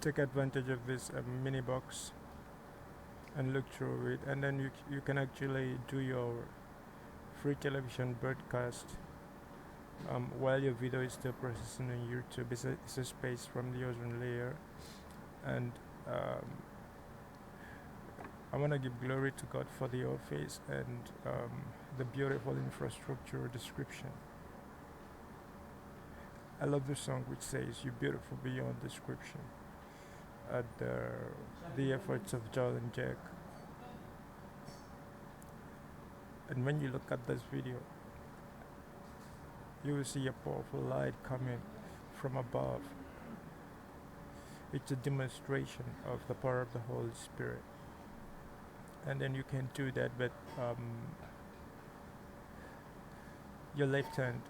take advantage of this mini box and look through it, and then you can actually do your free television broadcast while your video is still processing on YouTube. It's a space from the ozone layer, and um, I want to give glory to God for the office and the beautiful infrastructure description. I love the song which says, "You're beautiful beyond description." At the efforts of Joel and Jack. And when you look at this video, you will see a powerful light coming from above. It's a demonstration of the power of the Holy Spirit. And then you can do that with your left hand.